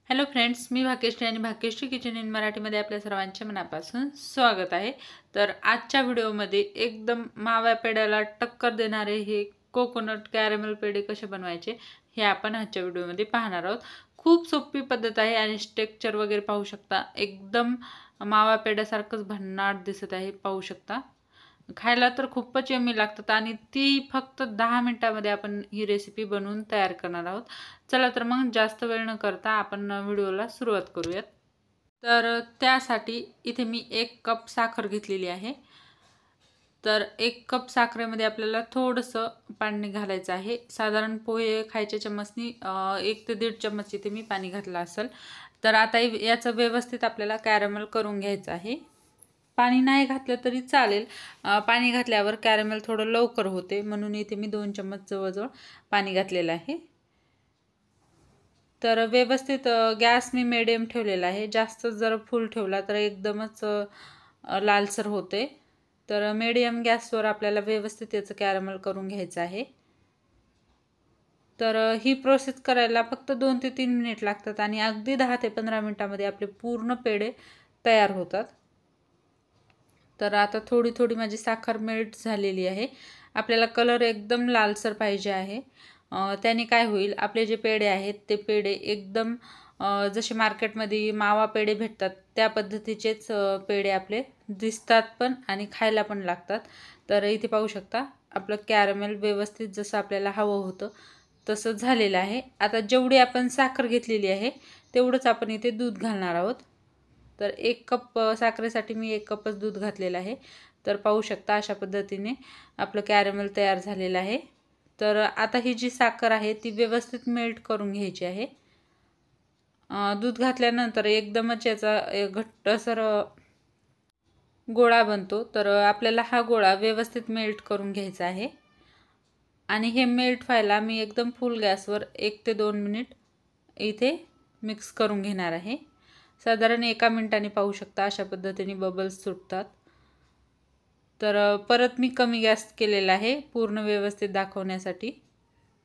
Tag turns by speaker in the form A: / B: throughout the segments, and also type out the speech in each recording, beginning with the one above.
A: Hello friends, मी भाग्यश्री आणि Bhagyashree kitchen in मराठीमध्ये आपल्या सर्वांचे मनापासून स्वागत आहे। तर आजच्या व्हिडिओमध्ये एकदम मावा पेड्याला टक्कर देणारे हे कोकोनट कॅरमेल पेढे कसे बनवायचे हे आपण आजच्या व्हिडिओमध्ये पाहणार आहोत। खूप सोपी पद्धत आहे आणि स्ट्रक्चर वगैरे पाहू शकता, एकदम मावा पेड्यासारखंच भन्नाट दिसत आहे, पाहू शकता। खायला तर खूपच यम्मी लागतात आणि ती फक्त 10 मिनिटांमध्ये आपण ही रेसिपी बनवून तयार करणार आहोत। चला तर मग जास्त वेळ न करता आपण व्हिडिओला सुरुवात करूयात। तर त्यासाठी इथे मी 1 कप साखर घेतलेली आहे। तर 1 कप साखरेमध्ये आपल्याला थोडंसं पाणी घालायचं आहे। साधारण पोहे खायच्या चम्मचनी 1 ते 1.5 चम्मच इथे मी पाणी घातलं असेल। तर आता याचं व्यवस्थित आपल्याला कॅरमेल करून घ्यायचं आहे। पाणी नाही घातलं तरी चालेल, पाणी घातल्यावर कॅरमेल थोडं लवकर होते, म्हणून इथे मी 2 चम्मच जवळजवळ पाणी घातलेलं आहे। तर व्यवस्थित गॅस मी मीडियम ठेवलेला आहे। जास्त जर फुल ठेवला तर एकदमच लालसर होते। तर मीडियम गॅसवर आपल्याला व्यवस्थित याचं कॅरमेल करून घ्यायचं आहे। तर ही प्रोसेस करायला फक्त 2 ते 3 मिनिट लागतात आणि अगदी 10 ते 15 मिनिटांमध्ये आपले पूर्ण पेढे तयार होतात। तर आता थोडी थोडी माझी साखर मेल्ट झालेली आहे। आपल्याला कलर एकदम लालसर पाहिजे आहे। त्याने काय होईल, आपले जे पेढे आहेत ते पेढे एकदम जसे मार्केटमध्ये मावा पेढे भेटतात त्या पद्धतीचेच पेढे आपले दिसतात पण आणि खायला पण लागतात। तर इथे पाहू शकता आपलं कॅरमेल व्यवस्थित जसं आपल्याला हवं होतं तसं झालेलं आहे। आता जेवढी आपण साखर घेतलेली आहे तेवढंच आपण इथे दूध घालणार आहोत। तर 1 कप साखरेसाठी मी 1 कपच दूध घातलेलं आहे। तर पाहू शकता अशा पद्धतीने आपलं कॅरमेल तयार झालेलं आहे। तर आता ही जी साखर आहे ती व्यवस्थित मेल्ट करून घ्यायची आहे। दूध घातल्यानंतर एकदमच याचा घट्टसर गोळा बनतो। तर आपल्याला हा गोळा व्यवस्थित मेल्ट करून घ्यायचा आहे आणि हे मेल्ट व्हायला मी एकदम फुल गॅसवर 1 ते 2 मिनिट इथे मिक्स करून घेणार आहे। साधारण 1 मिनिटाने पाहू शकता अशा पद्धतीने बबल्स सुटतात। तर परत मी कमी गॅस केलेला आहे पूर्ण व्यवस्थित दाखवण्यासाठी।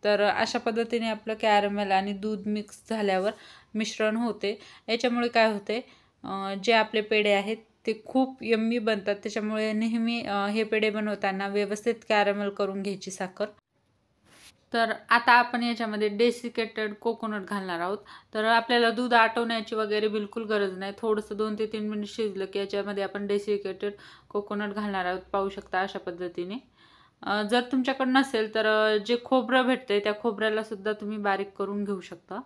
A: तर अशा पद्धतीने आपलं कॅरमेल आणि दूध मिक्स झाल्यावर मिश्रण होते। याच्यामुळे काय होते, जे आपले पेढे आहेत ते खूप यम्मी बनतात। त्याच्यामुळे नेहमी हे पेढे बनवताना व्यवस्थित कॅरमेल करून घ्यायची साखर। तर आता आपण याच्यामध्ये डेसिकेटेड कोकोनट घालणार आहोत। तर आपल्याला दूध आटवण्याची वगैरे बिलकुल गरज नाही। थोडंसं 2 ते 3 मिनिट शिजलं की याच्यामध्ये आपण डेसिकेटेड कोकोनट घालणार आहोत, पाहू शकता अशा पद्धतीने। जर तुमच्याकडे नसेल तर जे खोबरं भेटते त्या खोबऱ्याला सुद्धा तुम्ही बारीक करून घेऊ शकता।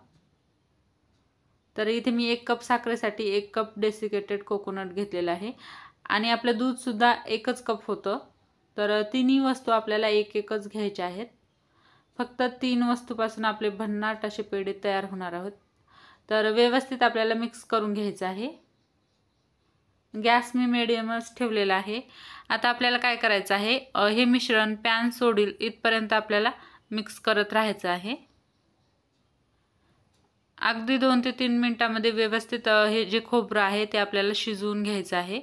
A: तर इथे मी 1 कप साखरेसाठी 1 कप डेसिकेटेड कोकोनट घेतलेला आहे आणि आपलं दूध सुद्धा 1च कप होतं। तर तिन्ही वस्तू आपल्याला 1-1च घ्यायच्या आहेत। फक्त 3 वस्तूपासून आपले भन्नाट असे पेढे तयार होणार आहोत। तर व्यवस्थित आपल्याला मिक्स करून घ्यायचं आहे। गॅस मी मीडियमच ठेवलेला आहे। आता आपल्याला काय करायचं आहे, हे मिश्रण पॅन सोडेल इथपर्यंत आपल्याला मिक्स करत राहायचं आहे। अगदी 2 ते 3 मिनिटांमध्ये व्यवस्थित हे जे खोबरं आहे ते आपल्याला शिजवून घ्यायचं आहे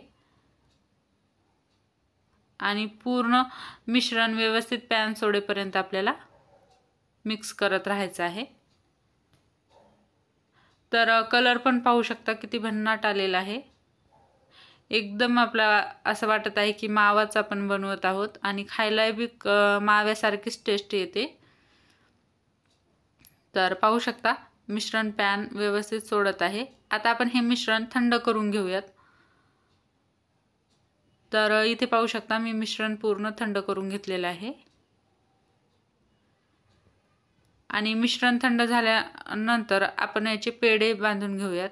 A: आणि पूर्ण मिश्रण व्यवस्थित पॅन सोडेपर्यंत आपल्याला मिक्स करत राहायचं आहे। तर कलर पण पाहू शकता किती भन्नाट आलेला आहे। एकदम आपला असं वाटत आहे की मावाच आपण बनवत आहोत आणि खायला बी माव्यासारखीच टेस्ट येते। तर पाहू शकता मिश्रण पॅन व्यवस्थित सोडत आहे। आता आपण हे मिश्रण थंड करून घेऊयात। तर इथे पाहू शकता मी मिश्रण पूर्ण थंड करून घेतलेलं आहे आणि मिश्रण थंड झाल्यानंतर आपण याचे पेढे बांधून घेऊयात।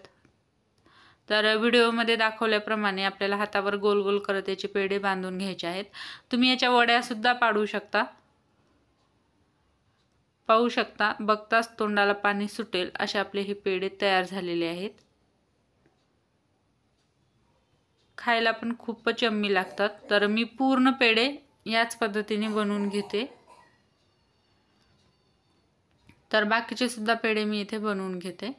A: तर व्हिडिओमध्ये दाखवल्याप्रमाणे आपल्याला हातावर गोल गोल करत याचे पेढे बांधून घ्यायचे आहेत। तुम्ही याच्या वड्या सुद्धा पाडू शकता। पाहू शकता बघताच तोंडाला पाणी सुटेल असे आपले हे पेढे तयार झालेले आहेत। खायला पण खूपच यम्मी लागतात। तर मी पूर्ण पेढे याच पद्धतीने बनवून घेते। तर बाकीचे सुद्धा पेढे मी इथे बनवून घेते।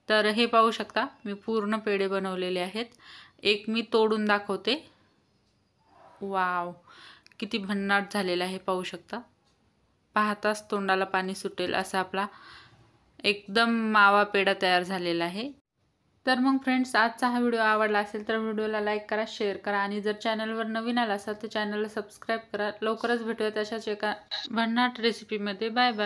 A: तर हे पाहू शकता मी पूर्ण पेढे बनवलेले आहेत। एक मी तोडून दाखवते। वाव, किती भन्नाट झालेला आहे, पाहू शकता। पाहताच तोंडाला पाणी सुटेल असा आपला एकदम मावा पेढा तयार झालेला आहे। तर मग फ्रेंड्स, आजचा हा व्हिडिओ आवडला असेल तर व्हिडिओला लाईक करा, शेअर करा आणि जर चॅनलवर नवीन आला असाल तर चॅनलला सबस्क्राईब करा। लवकरच भेटूया तशाच एका भन्नाट रेसिपीमध्ये। Bye bye.